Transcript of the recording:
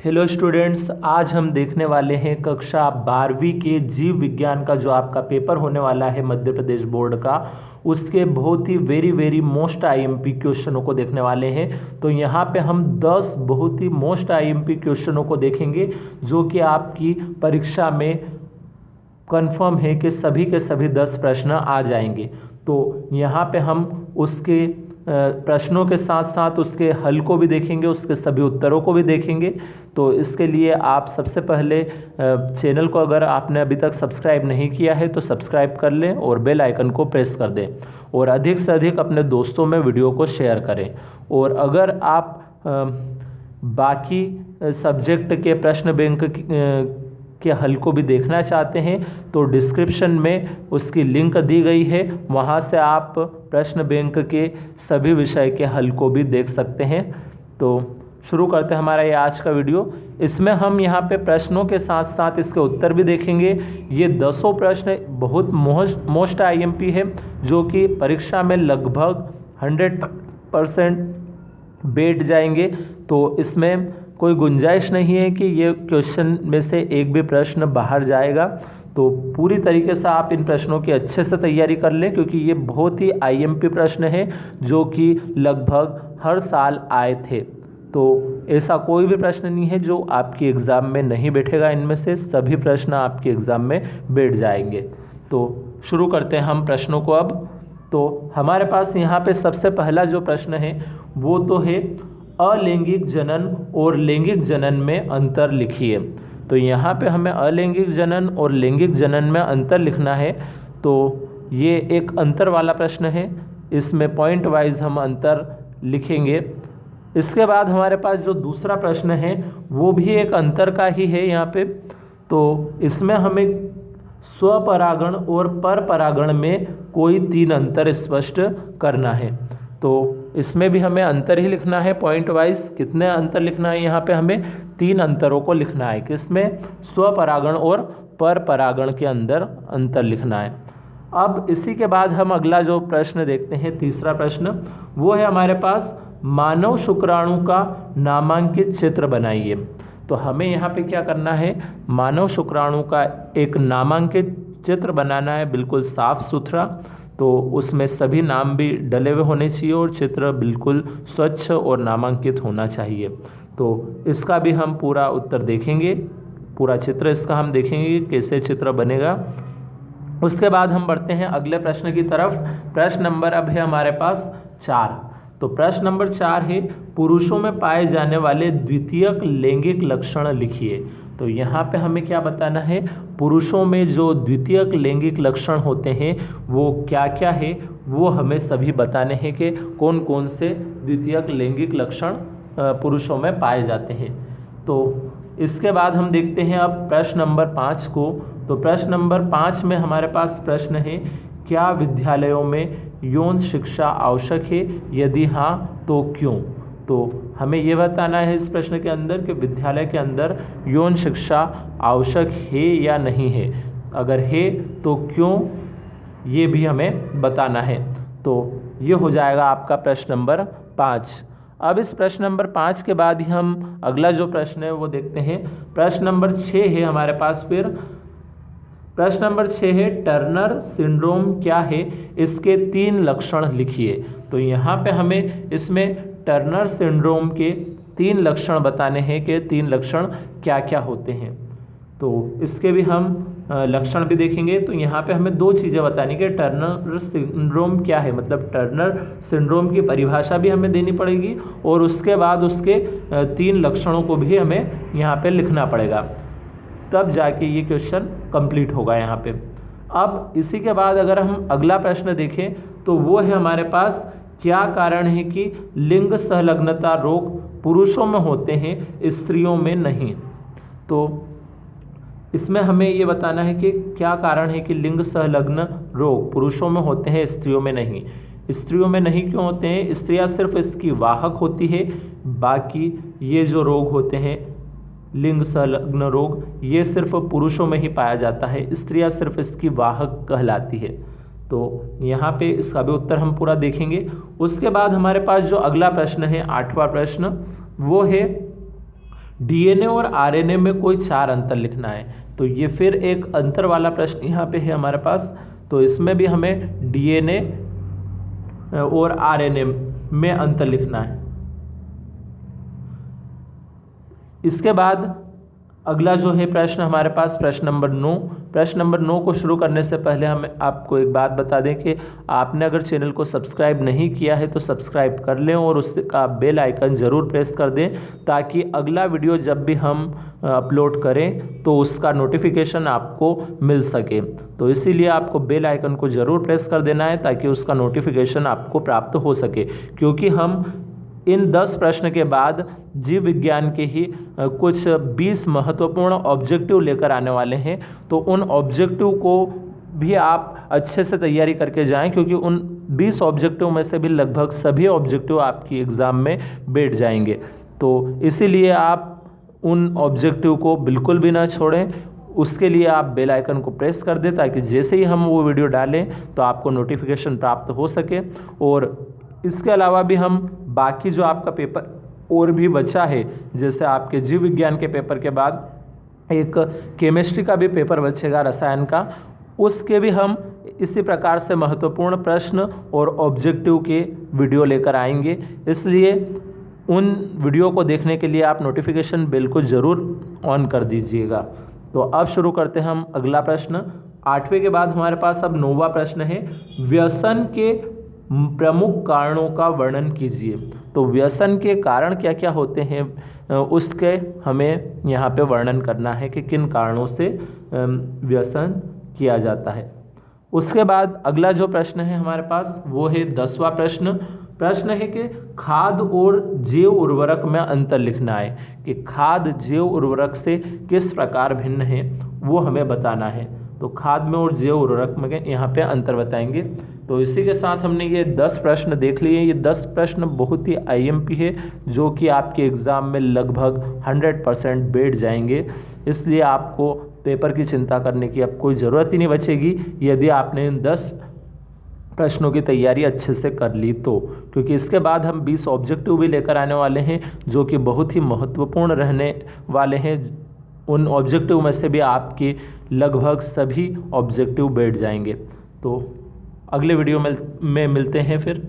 Hello students, आज हम देखने वाले हैं कक्षा 12वीं के जीव विज्ञान का जो आपका पेपर होने वाला है मध्य प्रदेश बोर्ड का, उसके बहुत ही वेरी मोस्ट आईएमपी क्वेश्चनों को देखने वाले हैं। तो यहाँ पे हम 10 बहुत ही मोस्ट आईएमपी क्वेश्चनों को देखेंगे जो कि आपकी परीक्षा में कंफर्म है कि सभी के सभी 10 प्रश्न आ जाएंगे। तो यहाँ पे हम उसके प्रश्नों के साथ साथ उसके हल को भी देखेंगे, उसके सभी उत्तरों को भी देखेंगे। तो इसके लिए आप सबसे पहले चैनल को अगर आपने अभी तक सब्सक्राइब नहीं किया है तो सब्सक्राइब कर लें और बेल आइकन को प्रेस कर दें और अधिक से अधिक अपने दोस्तों में वीडियो को शेयर करें। और अगर आप बाकी सब्जेक्ट के प्रश्न बैंक के हल को भी देखना चाहते हैं तो डिस्क्रिप्शन में उसकी लिंक दी गई है, वहाँ से आप प्रश्न बैंक के सभी विषय के हल को भी देख सकते हैं। तो शुरू करते हैं हमारा ये आज का वीडियो। इसमें हम यहाँ पे प्रश्नों के साथ साथ इसके उत्तर भी देखेंगे। ये 10 प्रश्न बहुत मोस्ट आईएमपी है जो कि परीक्षा में लगभग 100% बैठ जाएंगे। तो इसमें कोई गुंजाइश नहीं है कि ये क्वेश्चन में से एक भी प्रश्न बाहर जाएगा। तो पूरी तरीके से आप इन प्रश्नों की अच्छे से तैयारी कर लें क्योंकि ये बहुत ही आईएमपी प्रश्न है जो कि लगभग हर साल आए थे। तो ऐसा कोई भी प्रश्न नहीं है जो आपकी एग्ज़ाम में नहीं बैठेगा, इनमें से सभी प्रश्न आपके एग्ज़ाम में बैठ जाएंगे। तो शुरू करते हैं हम प्रश्नों को अब। तो हमारे पास यहाँ पे सबसे पहला जो प्रश्न है वो तो है अलैंगिक जनन और लैंगिक जनन में अंतर लिखिए। तो यहाँ पे हमें अलैंगिक जनन और लैंगिक जनन में अंतर लिखना है। तो ये एक अंतर वाला प्रश्न है, इसमें पॉइंट वाइज हम अंतर लिखेंगे। इसके बाद हमारे पास जो दूसरा प्रश्न है वो भी एक अंतर का ही है यहाँ पे। तो इसमें हमें स्वपरागण और परपरागण में कोई 3 अंतर स्पष्ट करना है। तो इसमें भी हमें अंतर ही लिखना है पॉइंट वाइज। कितने अंतर लिखना है यहाँ पे हमें 3 अंतरों को लिखना है, किसमें स्वपरागण और परपरागण के अंदर अंतर लिखना है। अब इसी के बाद हम अगला जो प्रश्न देखते हैं, तीसरा प्रश्न, वो है हमारे पास मानव शुक्राणु का नामांकित चित्र बनाइए। तो हमें यहाँ पे क्या करना है, मानव शुक्राणु का एक नामांकित चित्र बनाना है, बिल्कुल साफ सुथरा। तो उसमें सभी नाम भी डले हुए होने चाहिए और चित्र बिल्कुल स्वच्छ और नामांकित होना चाहिए। तो इसका भी हम पूरा उत्तर देखेंगे, पूरा चित्र इसका हम देखेंगे कैसे चित्र बनेगा। उसके बाद हम बढ़ते हैं अगले प्रश्न की तरफ। प्रश्न नंबर अब है हमारे पास 4। तो प्रश्न नंबर 4 है पुरुषों में पाए जाने वाले द्वितीयक लैंगिक लक्षण लिखिए। तो यहाँ पे हमें क्या बताना है, पुरुषों में जो द्वितीयक लैंगिक लक्षण होते हैं वो क्या क्या है, वो हमें सभी बताने हैं कि कौन कौन से द्वितीयक लैंगिक लक्षण पुरुषों में पाए जाते हैं। तो इसके बाद हम देखते हैं अब प्रश्न नंबर 5 को। तो प्रश्न नंबर 5 में हमारे पास प्रश्न है, क्या विद्यालयों में यौन शिक्षा आवश्यक है, यदि हाँ तो क्यों। तो हमें ये बताना है इस प्रश्न के अंदर कि विद्यालय के अंदर यौन शिक्षा आवश्यक है या नहीं है, अगर है तो क्यों, ये भी हमें बताना है। तो ये हो जाएगा आपका प्रश्न नंबर 5। अब इस प्रश्न नंबर 5 के बाद ही हम अगला जो प्रश्न है वो देखते हैं। प्रश्न नंबर 6 है हमारे पास। फिर प्रश्न नंबर 6 है टर्नर सिंड्रोम क्या है, इसके 3 लक्षण लिखिए। तो यहाँ पे हमें इसमें टर्नर सिंड्रोम के 3 लक्षण बताने हैं कि 3 लक्षण क्या क्या होते हैं। तो इसके भी हम लक्षण भी देखेंगे। तो यहाँ पे हमें 2 चीज़ें बतानी कि टर्नर सिंड्रोम क्या है, मतलब टर्नर सिंड्रोम की परिभाषा भी हमें देनी पड़ेगी और उसके बाद उसके 3 लक्षणों को भी हमें यहाँ पे लिखना पड़ेगा, तब जाके ये क्वेश्चन कंप्लीट होगा यहाँ पे। अब इसी के बाद अगर हम अगला प्रश्न देखें तो वो है हमारे पास, क्या कारण है कि लिंग संलग्नता रोग पुरुषों में होते हैं स्त्रियों में नहीं। तो इसमें हमें ये बताना है कि क्या कारण है कि लिंग संलग्न रोग पुरुषों में होते हैं स्त्रियों में नहीं। स्त्रियों में नहीं क्यों होते हैं, स्त्रियां सिर्फ इसकी वाहक होती है, बाकी ये जो रोग होते हैं लिंग संलग्न रोग ये सिर्फ पुरुषों में ही पाया जाता है, स्त्रियां सिर्फ इसकी वाहक कहलाती है। तो यहाँ पे इसका भी उत्तर हम पूरा देखेंगे। उसके बाद हमारे पास जो अगला प्रश्न है 8वां प्रश्न, वो है डीएनए और आरएनए में कोई 4 अंतर लिखना है। तो ये फिर एक अंतर वाला प्रश्न यहाँ पे है हमारे पास। तो इसमें भी हमें डीएनए और आरएनए में अंतर लिखना है। इसके बाद अगला जो है प्रश्न हमारे पास प्रश्न नंबर 9। प्रश्न नंबर 9 को शुरू करने से पहले हम आपको एक बात बता दें कि आपने अगर चैनल को सब्सक्राइब नहीं किया है तो सब्सक्राइब कर लें और उसका बेल आइकन ज़रूर प्रेस कर दें, ताकि अगला वीडियो जब भी हम अपलोड करें तो उसका नोटिफिकेशन आपको मिल सके। तो इसीलिए आपको बेल आइकन को ज़रूर प्रेस कर देना है ताकि उसका नोटिफिकेशन आपको प्राप्त हो सके, क्योंकि हम इन 10 प्रश्न के बाद जीव विज्ञान के ही कुछ 20 महत्वपूर्ण ऑब्जेक्टिव लेकर आने वाले हैं। तो उन ऑब्जेक्टिव को भी आप अच्छे से तैयारी करके जाएं, क्योंकि उन 20 ऑब्जेक्टिव में से भी लगभग सभी ऑब्जेक्टिव आपकी एग्ज़ाम में बैठ जाएंगे। तो इसीलिए आप उन ऑब्जेक्टिव को बिल्कुल भी ना छोड़ें। उसके लिए आप बेल आइकन को प्रेस कर दें ताकि जैसे ही हम वो वीडियो डालें तो आपको नोटिफिकेशन प्राप्त हो सके। और इसके अलावा भी हम बाकी जो आपका पेपर और भी बचा है, जैसे आपके जीव विज्ञान के पेपर के बाद एक केमिस्ट्री का भी पेपर बचेगा, रसायन का, उसके भी हम इसी प्रकार से महत्वपूर्ण प्रश्न और ऑब्जेक्टिव के वीडियो लेकर आएंगे। इसलिए उन वीडियो को देखने के लिए आप नोटिफिकेशन बेल को ज़रूर ऑन कर दीजिएगा। तो अब शुरू करते हैं हम अगला प्रश्न। 8वें के बाद हमारे पास अब 9वां प्रश्न है, व्यसन के प्रमुख कारणों का वर्णन कीजिए। तो व्यसन के कारण क्या क्या होते हैं उसके हमें यहाँ पे वर्णन करना है कि किन कारणों से व्यसन किया जाता है। उसके बाद अगला जो प्रश्न है हमारे पास वो है 10वां प्रश्न। प्रश्न है कि खाद और जैव उर्वरक में अंतर लिखना है, कि खाद जैव उर्वरक से किस प्रकार भिन्न है वो हमें बताना है। तो खाद में और जैव उर्वरक में यहाँ पे अंतर बताएंगे। तो इसी के साथ हमने ये 10 प्रश्न देख लिए। ये 10 प्रश्न बहुत ही आईएमपी है, जो कि आपके एग्ज़ाम में लगभग 100% बैठ जाएंगे। इसलिए आपको पेपर की चिंता करने की अब कोई ज़रूरत ही नहीं बचेगी यदि आपने इन 10 प्रश्नों की तैयारी अच्छे से कर ली तो, क्योंकि इसके बाद हम 20 ऑब्जेक्टिव भी लेकर आने वाले हैं जो कि बहुत ही महत्वपूर्ण रहने वाले हैं। उन ऑब्जेक्टिव में से भी आपके लगभग सभी ऑब्जेक्टिव बैठ जाएंगे। तो अगले वीडियो में मिलते हैं फिर।